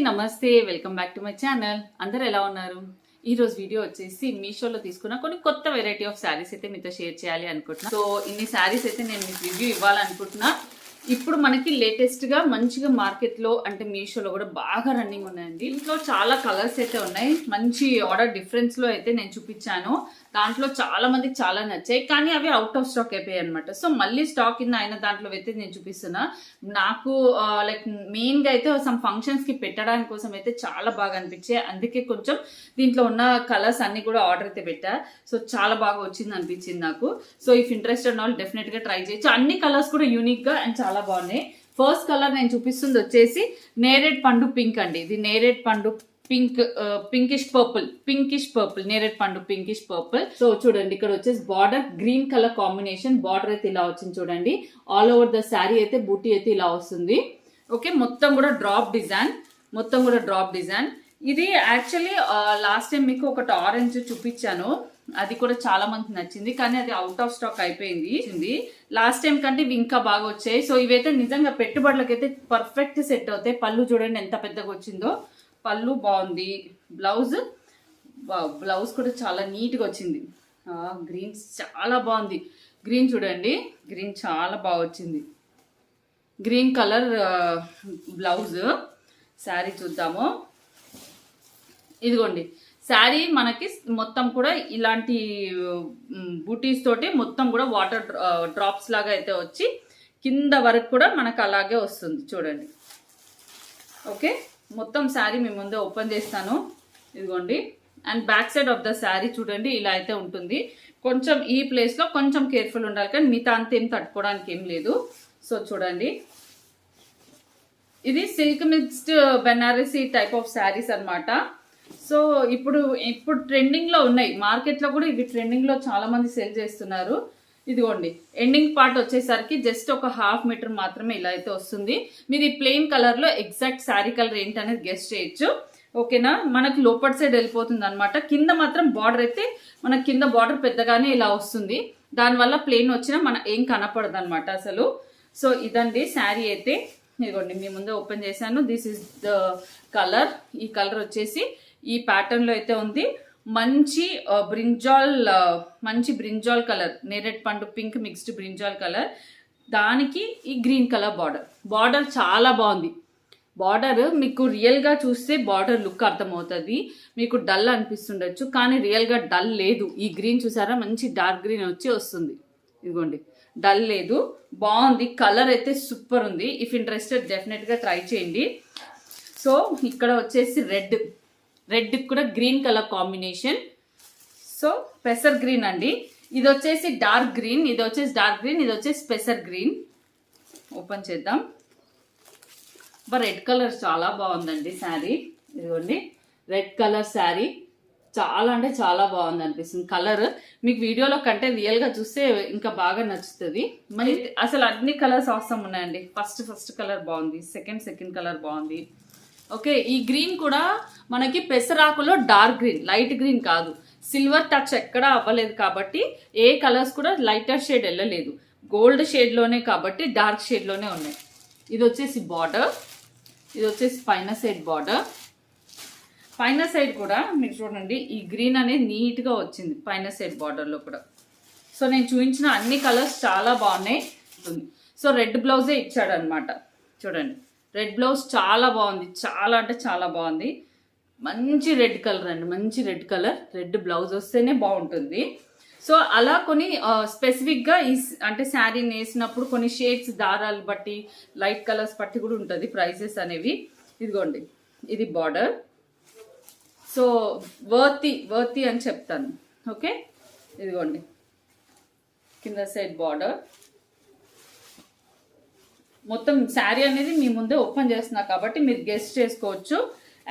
నమస్తే welcome back to my channel. అందరూ ఎలా ఉన్నారు? ఈ రోజు వీడియో వచ్చేసి మీషోలో తీసుకున్న కొన్ని కొత్త వెరైటీ ఆఫ్ శారీస్ అయితే మీతో షేర్ చేయాలి అనుకుంటున్నా. సో ఇన్ని శారీస్ అయితే నేను మీకు రివ్యూ ఇవ్వాలనుకుంటున్నా. ఇప్పుడు మనకి లేటెస్ట్ గా మంచిగా మార్కెట్ లో అంటే మీషోలో కూడా బాగా రన్నింగ్ ఉన్నాయండి. ఇంట్లో చాలా కలర్స్ అయితే ఉన్నాయి. మంచి ఆర్డర్ డిఫరెన్స్ లో అయితే నేను చూపించాను. దాంట్లో చాలా మందికి చాలా నచ్చాయి, కానీ అవి అవుట్ ఆఫ్ స్టాక్ అయిపోయాయి అనమాట. సో మళ్ళీ స్టాక్ ఇన్ అయిన దాంట్లో అయితే నేను చూపిస్తున్నా. నాకు లైక్ మెయిన్ గా అయితే సమ్ ఫంక్షన్స్ కి పెట్టడానికి కోసం అయితే చాలా బాగా అనిపించాయి. అందుకే కొంచెం దీంట్లో ఉన్న కలర్స్ అన్ని కూడా ఆర్డర్ అయితే పెట్టా. సో చాలా బాగా వచ్చింది అనిపించింది నాకు. So if interested all definite గా ట్రై చేయొచ్చు. అన్ని కలర్స్ కూడా యూనిక్ గా అండ్ చాలా బాగున్నాయి. ఫస్ట్ కలర్ నేను చూపిస్తుంది వచ్చేసి నేరేడ్ పండు పింక్ అండి. ఇది నేరేడ్ పండు పింక్, పింకిష్ పర్పుల్ నేరేడ్ పండు పింకిష్ పర్పుల్. సో చూడండి, ఇక్కడ వచ్చేసి border green colour combination. Border అయితే ఇలా వచ్చింది చూడండి. ఆల్ ఓవర్ ద శారీ అయితే బూటీ అయితే ఇలా వస్తుంది. ఓకే, మొత్తం కూడా డ్రాప్ డిజైన్. ఇది యాక్చువల్లీ లాస్ట్ టైం మీకు ఒకటి ఆరెంజ్ చూపించాను, అది కూడా చాలా మందికి నచ్చింది, కానీ అది అవుట్ ఆఫ్ స్టాక్ అయిపోయింది. లాస్ట్ టైం కంటే ఇవి ఇంకా బాగా వచ్చాయి. సో ఇవైతే నిజంగా పెట్టుబడులకైతే పర్ఫెక్ట్ సెట్ అవుతాయి. పళ్ళు చూడండి ఎంత పెద్దగా వచ్చిందో. పళ్ళు బాగుంది. బ్లౌజ్ కూడా చాలా నీట్గా వచ్చింది. గ్రీన్ చాలా బాగుంది. గ్రీన్ చూడండి, గ్రీన్ చాలా బాగా వచ్చింది. Green colour blouse. శారీ చూద్దాము. ఇదిగోండి, శారీ మనకి మొత్తం కూడా ఇలాంటి బూటీస్ తోటి మొత్తం కూడా వాటర్ డ్రాప్స్ లాగా అయితే వచ్చి కింద వరకు కూడా మనకు అలాగే వస్తుంది చూడండి. ఓకే, మొత్తం శారీ మీ ముందే ఓపెన్ చేస్తాను. ఇదిగోండి, and back side of the sari చూడండి ఇలా అయితే ఉంటుంది. కొంచెం ఈ ప్లేస్ లో కొంచెం కేర్ఫుల్ ఉండాలి, కానీ మిగతా అంతా ఏం తట్టుకోవడానికి ఏం లేదు. సో చూడండి, ఇది silk mixed Banarasi type of saris అన్నమాట. సో ఇప్పుడు ట్రెండింగ్ లో ఉన్నాయి. మార్కెట్ లో కూడా ఇవి ట్రెండింగ్ లో చాలా మంది సేల్ చేస్తున్నారు. ఇదిగోండి, ఎండింగ్ పార్ట్ వచ్చేసరికి జస్ట్ ఒక 1/2 మీటర్ మాత్రమే ఇలా అయితే వస్తుంది. మీరు ఈ ప్లెయిన్ కలర్ లో ఎగ్జాక్ట్ శారీ కలర్ ఏంటి అనేది గెస్ చేయొచ్చు. ఓకేనా, మనకి లోపల సైడ్ వెళ్ళిపోతుంది అనమాట. కింద మాత్రం బార్డర్ అయితే మనకి కింద బార్డర్ పెద్దగానే ఇలా వస్తుంది. దానివల్ల ప్లెయిన్ వచ్చినా మన ఏం కనపడదు అనమాట అసలు. సో ఇదండి శారీ అయితే. ఇదిగోండి, మీ ముందే ఓపెన్ చేశాను. This is the colour. ఈ కలర్ వచ్చేసి ఈ ప్యాటర్న్ లో అయితే ఉంది. మంచి బ్రింజాల్ కలర్, నేరేడ్ పండు పింక్ మిక్స్డ్ బ్రింజాల్ కలర్. దానికి ఈ గ్రీన్ కలర్ బార్డర్ చాలా బాగుంది. బార్డర్ మీకు రియల్ గా చూస్తే బార్డర్ లుక్ అర్థమవుతుంది. మీకు డల్ అనిపిస్తుండొచ్చు, కానీ రియల్ గా డల్ లేదు. ఈ గ్రీన్ చూసారా, మంచి డార్క్ గ్రీన్ వచ్చి వస్తుంది. ఇదిగోండి, డల్ లేదు, బాగుంది. కలర్ అయితే సూపర్ ఉంది. ఇఫ్ ఇంట్రెస్టెడ్ డెఫినెట్ గా ట్రై చేయండి. సో ఇక్కడ వచ్చేసి రెడ్ కూడా గ్రీన్ కలర్ కాంబినేషన్. సో పెసర్ గ్రీన్ అండి. ఇది వచ్చేసి డార్క్ గ్రీన్, ఇది వచ్చేసి పెసర్ గ్రీన్. ఓపెన్ చేద్దాం. రెడ్ కలర్ చాలా బాగుందండి శారీ. ఇదిగోండి, రెడ్ కలర్ శారీ చాలా అంటే చాలా బాగుంది అనిపిస్తుంది. కలర్ మీకు వీడియోలో కంటే రియల్ గా చూస్తే ఇంకా బాగా నచ్చుతుంది. మరి అసలు అన్ని కలర్స్ అవసరం ఉన్నాయండి. ఫస్ట్ కలర్ బాగుంది, సెకండ్ కలర్ బాగుంది. ఓకే, ఈ గ్రీన్ కూడా మనకి పెసరాకులో డార్క్ గ్రీన్, లైట్ గ్రీన్ కాదు. సిల్వర్ టచ్ ఎక్కడా అవ్వలేదు కాబట్టి ఏ కలర్స్ కూడా లైటర్ షేడ్ వెళ్ళలేదు. గోల్డ్ షేడ్ లోనే కాబట్టి డార్క్ షేడ్ లోనే ఉన్నాయి. ఇది వచ్చేసి బార్డర్, ఇది వచ్చేసి పైన సైడ్ బార్డర్. పైన సైడ్ కూడా మీరు చూడండి, ఈ గ్రీన్ అనేది నీట్ గా వచ్చింది పైన సైడ్ బార్డర్ లో కూడా. సో నేను చూపించిన అన్ని కలర్స్ చాలా బాగున్నాయి. సో రెడ్ బ్లౌజే ఇచ్చాడు అనమాట. చూడండి, రెడ్ బ్లౌజ్ చాలా బాగుంది, చాలా అంటే చాలా బాగుంది. మంచి రెడ్ కలర్ అండి, మంచి రెడ్ కలర్. రెడ్ బ్లౌజ్ వస్తేనే బాగుంటుంది. సో అలా కొన్ని స్పెసిఫిక్గా అంటే శారీ వేసినప్పుడు కొన్ని షేడ్స్ దారాలు బట్టి, లైట్ కలర్స్ బట్టి కూడా ఉంటుంది ప్రైసెస్ అనేవి. ఇదిగోండి, ఇది బార్డర్. సో వర్తి అని చెప్తాను. ఓకే, ఇదిగోండి కింద సైడ్ బార్డర్. మొత్తం శారీ అనేది మీ ముందే ఓపెన్ చేస్తున్నా కాబట్టి మీరు గెస్ చేసుకోవచ్చు.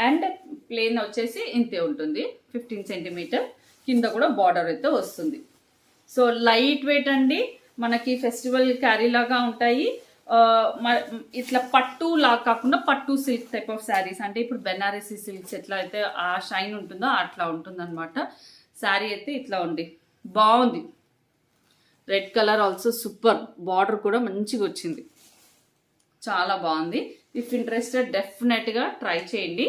అండ్ ప్లేన్ వచ్చేసి ఇంతే ఉంటుంది, 15 సెంటీమీటర్. కింద కూడా బార్డర్ అయితే వస్తుంది. సో లైట్ వెయిట్ అండి, మనకి ఫెస్టివల్ క్యారీ లాగా ఉంటాయి. ఇట్లా పట్టు లాగా కాకుండా పట్టు సిల్క్ టైప్ ఆఫ్ శారీస్, అంటే ఇప్పుడు బెనారసీ సిల్క్స్ ఎట్లా అయితే ఆ షైన్ ఉంటుందో అట్లా ఉంటుంది అనమాట. శారీ అయితే ఇట్లా ఉంది, బాగుంది. Red colour also super. Border కూడా మంచిగా వచ్చింది, చాలా బాగుంది. ఇఫ్ ఇంట్రెస్టెడ్ డెఫినెట్గా ట్రై చేయండి.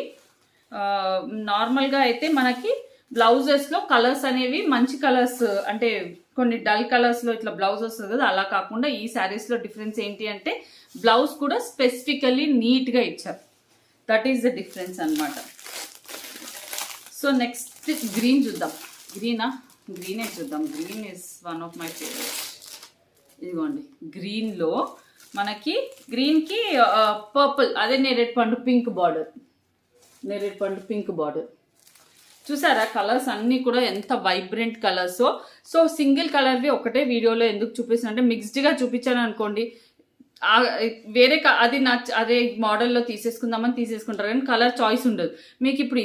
నార్మల్గా అయితే మనకి బ్లౌజెస్లో కలర్స్ అనేవి మంచి కలర్స్, అంటే కొన్ని డల్ కలర్స్లో ఇట్లా బ్లౌజ్ వస్తుంది కదా, అలా కాకుండా ఈ శారీస్లో డిఫరెన్స్ ఏంటి అంటే బ్లౌజ్ కూడా స్పెసిఫికల్లీ నీట్గా ఇచ్చారు. దట్ ఈస్ ద డిఫరెన్స్ అనమాట. సో నెక్స్ట్ గ్రీన్ చూద్దాం. గ్రీనే చూద్దాం. Green is one of my favourite. ఇదిగోండి, గ్రీన్లో మనకి గ్రీన్కి పర్పుల్, అదే నేరేడు పండు పింక్ బార్డర్. చూసారా కలర్స్ అన్నీ కూడా ఎంత వైబ్రెంట్ కలర్స్. సో సింగిల్ కలర్వి ఒకటే వీడియోలో ఎందుకు చూపిస్తాను అంటే మిక్స్డ్గా చూపించాను అనుకోండి, వేరే అది అదే మోడల్లో తీసేసుకుంటారు కానీ కలర్ చాయిస్ ఉండదు మీకు. ఇప్పుడు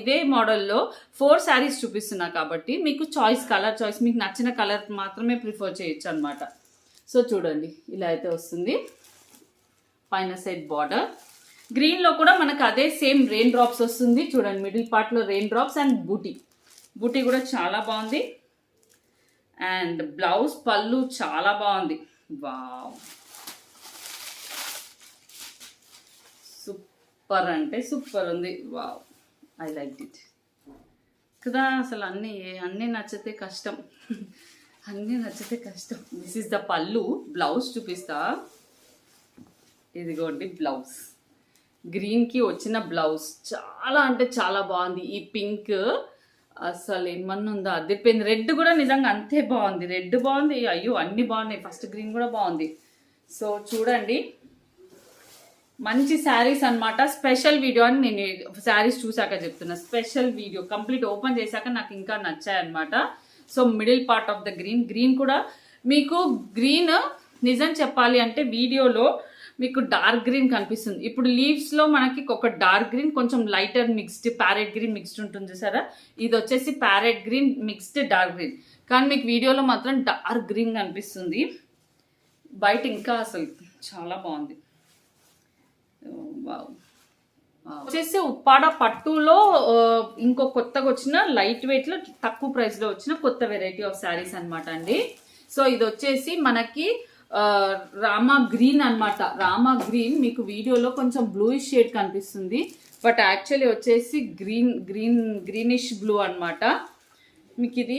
ఇదే మోడల్లో 4 శారీస్ చూపిస్తున్నా కాబట్టి మీకు కలర్ చాయిస్ మీకు నచ్చిన కలర్ మాత్రమే ప్రిఫర్ చేయొచ్చు అనమాట. సో చూడండి, ఇలా అయితే వస్తుంది పైన సైడ్ బార్డర్. గ్రీన్లో కూడా మనకు అదే సేమ్ రెయిన్ డ్రాప్స్ వస్తుంది చూడండి, మిడిల్ పార్ట్లో రెయిన్ డ్రాప్స్ అండ్ బూటీ కూడా చాలా బాగుంది. అండ్ బ్లౌజ్ పళ్ళు చాలా బాగుంది. వావ్, సూపర్ అంటే సూపర్ ఉంది. వావ్, ఐ లైక్ ఇట్ కదా. అసలు అన్నీ నచ్చితే కష్టం. దిస్ ఇస్ ద పళ్ళు. బ్లౌజ్ చూపిస్తా. ఇదిగోండి బ్లౌజ్, గ్రీన్కి వచ్చిన బ్లౌజ్ చాలా అంటే చాలా బాగుంది. ఈ పింక్ అసలు ఏమన్నా ఉందా, అదిరిపోయింది. రెడ్ కూడా నిజంగా అంతే బాగుంది. రెడ్ బాగుంది, అయ్యో అన్నీ బాగున్నాయి. ఫస్ట్ గ్రీన్ కూడా బాగుంది. సో చూడండి, మంచి శారీస్ అనమాట. స్పెషల్ వీడియో అని నేను శారీస్ చూసాక చెప్తున్నా. స్పెషల్ వీడియో కంప్లీట్ ఓపెన్ చేశాక నాకు ఇంకా నచ్చాయి అనమాట. So middle part of the green కూడా మీకు గ్రీన్ నిజం చెప్పాలి అంటే వీడియోలో మీకు డార్క్ గ్రీన్ కనిపిస్తుంది. ఇప్పుడు లీవ్స్లో మనకి ఒక డార్క్ గ్రీన్, కొంచెం lighter mixed parrot green mixed ఉంటుంది చూసారా, ఇది వచ్చేసి parrot green mixed dark green. కానీ మీకు వీడియోలో మాత్రం డార్క్ గ్రీన్ కనిపిస్తుంది. బయట ఇంకా అసలు చాలా బాగుంది. వచ్చేసి ఉప్పాడ పట్టులో ఇంకో కొత్తగా వచ్చిన లైట్ వెయిట్లో తక్కువ ప్రైస్లో వచ్చిన కొత్త వెరైటీ ఆఫ్ శారీస్ అనమాట అండి. సో ఇది వచ్చేసి మనకి రామా గ్రీన్ అనమాట. రామా గ్రీన్ మీకు వీడియోలో కొంచెం బ్లూయిష్ షేడ్ కనిపిస్తుంది, బట్ యాక్చువల్లీ వచ్చేసి గ్రీనిష్ బ్లూ అనమాట. మీకు ఇది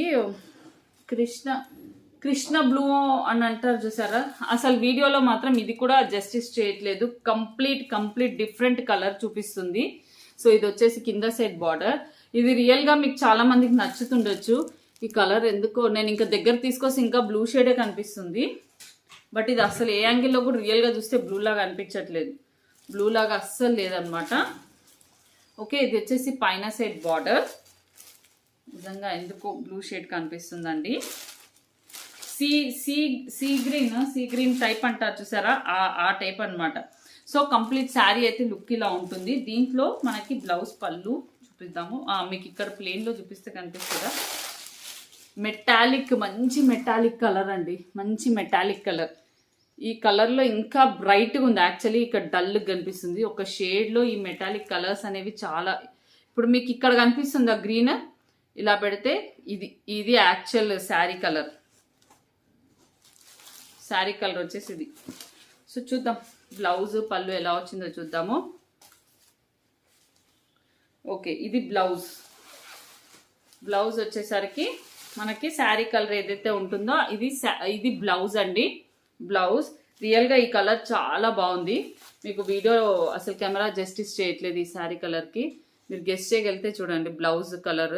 కృష్ణ బ్లూ అని అంటారు చూసారా, అసలు వీడియోలో మాత్రం ఇది కూడా జస్టిస్ చేయట్లేదు. కంప్లీట్ డిఫరెంట్ కలర్ చూపిస్తుంది. సో ఇది వచ్చేసి కింద సైడ్ బార్డర్. ఇది రియల్గా మీకు చాలా మందికి నచ్చుతుండొచ్చు. ఈ కలర్ ఎందుకో నేను ఇంకా దగ్గర తీసుకొస్తే ఇంకా బ్లూ షేడే కనిపిస్తుంది, బట్ ఇది అసలు ఏ యాంగిల్లో కూడా రియల్గా చూస్తే బ్లూ లాగా అనిపించట్లేదు. బ్లూ లాగా అస్సలు లేదనమాట. ఓకే, ఇది వచ్చేసి పైన సైడ్ బార్డర్. నిజంగా ఎందుకో బ్లూ షేడ్ కనిపిస్తుందండి. సీ గ్రీన్ టైప్ అంటారు చూసారా, ఆ టైప్ అనమాట. సో కంప్లీట్ శారీ అయితే లుక్ ఇలా ఉంటుంది. దీంట్లో మనకి బ్లౌజ్ పళ్ళు చూపిద్దాము. మీకు ఇక్కడ ప్లెయిన్లో చూపిస్తే కనిపిస్తుందా, మంచి మెటాలిక్ కలర్ అండి, మంచి మెటాలిక్ కలర్. ఈ కలర్లో ఇంకా బ్రైట్గా ఉంది. యాక్చువల్లీ ఇక్కడ డల్గా కనిపిస్తుంది. ఒక షేడ్లో ఈ మెటాలిక్ కలర్స్ అనేవి చాలా. ఇప్పుడు మీకు ఇక్కడ కనిపిస్తుంది ఆ గ్రీన్, ఇలా పెడితే ఇది యాక్చువల్ శారీ కలర్ వచ్చేసి ఇది. సో చూద్దాం బ్లౌజ్ పళ్ళు ఎలా వచ్చిందో చూద్దాము. ఓకే, ఇది బ్లౌజ్ వచ్చేసరికి మనకి శారీ కలర్ ఏదైతే ఉంటుందో ఇది బ్లౌజ్ అండి. బ్లౌజ్ రియల్గా ఈ కలర్ చాలా బాగుంది. మీకు వీడియో అసలు కెమెరా జస్టిస్ చేయట్లేదు ఈ శారీ కలర్కి. మీరు గెస్ట్ చేయగలిగితే చూడండి బ్లౌజ్ కలర్.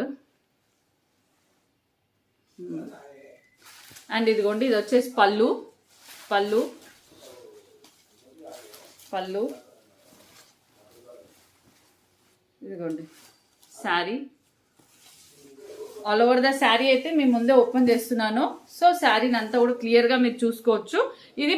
అండ్ ఇదిగోండి, ఇది వచ్చేసి పళ్ళు ఇదిగోండి sari. All over the sari అయితే మేము ముందే ఓపెన్ చేస్తున్నాను. సో శారీని అంతా కూడా క్లియర్గా మీరు చూసుకోవచ్చు. ఇది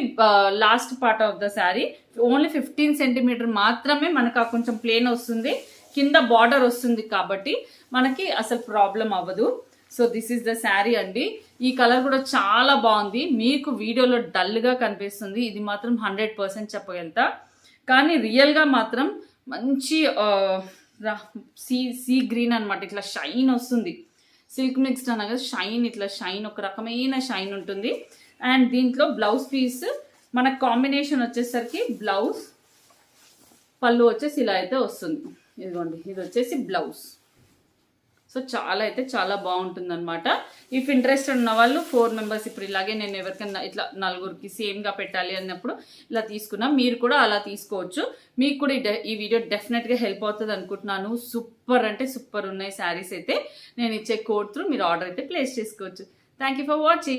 last part of the sari. Only 15 centimetre మాత్రమే మనకు కొంచెం ప్లేన్ వస్తుంది, కింద బార్డర్ వస్తుంది కాబట్టి మనకి అసలు ప్రాబ్లం అవ్వదు. So this is the sari అండి. ఈ కలర్ కూడా చాలా బాగుంది. మీకు వీడియోలో డల్గా కనిపిస్తుంది, ఇది మాత్రం 100% చెప్పగలుగుతా. కానీ రియల్గా మాత్రం మంచి సీ గ్రీన్ అనమాట. ఇట్లా షైన్ వస్తుంది. సిల్క్ మిక్స్డ్ అనగా ఇట్లా షైన్, ఒక రకమైన షైన్ ఉంటుంది. అండ్ దీంట్లో బ్లౌజ్ పీస్ మనకు కాంబినేషన్ వచ్చేసరికి బ్లౌజ్ పళ్ళు వచ్చేసి ఇలా అయితే వస్తుంది. ఇదిగోండి, ఇది వచ్చేసి బ్లౌజ్. సో చాలా బాగుంటుంది అనమాట. ఇఫ్ ఇంట్రెస్టెడ్ ఉన్న వాళ్ళు 4 మెంబర్స్, ఇప్పుడు ఇలాగే నేను ఎవరికైనా ఇట్లా నలుగురికి సేమ్గా పెట్టాలి అన్నప్పుడు ఇలా తీసుకున్నా, మీరు కూడా అలా తీసుకోవచ్చు. మీకు కూడా ఈ వీడియో డెఫినెట్గా హెల్ప్ అవుతుంది అనుకుంటున్నాను. సూపర్ అంటే సూపర్ ఉన్నాయి శారీస్ అయితే. నేను ఇచ్చే కోడ్ త్రూ మీరు ఆర్డర్ అయితే ప్లేస్ చేసుకోవచ్చు. Thank you for watching.